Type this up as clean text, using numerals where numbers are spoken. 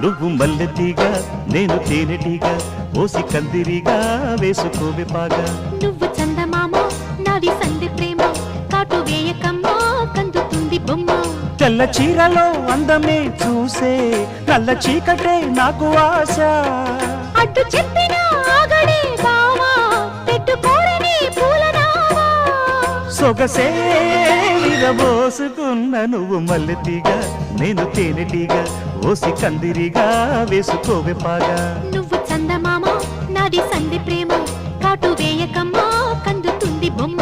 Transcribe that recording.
నువ్వు మల్లెతీగా నేను తేనెటీగా ఓసి కందిరిగా వేసుకోవే పాగా నువ్వు చందమామ నాది సంధి ప్రేమ కాటు వేయకమ్మా కందుతుంది బొమ్మ తెల్ల చీరలో అందమే చూసే నల్ల చీకటే నాకు ఆశ అడ్డు చెప్పిన ఆగడే బావా పెట్టుకోరని పూలనావా సొగసే విరబోసుకున్న నువ్వు మల్లెతీగా నేను తేనెటీగా ఓసి కందిరిగా వేసుకోవే పాగా నువ్వు చందమామ నాది సంధి ప్రేమ కాటు వేయకమ్మా కందుతుంది బొమ్మ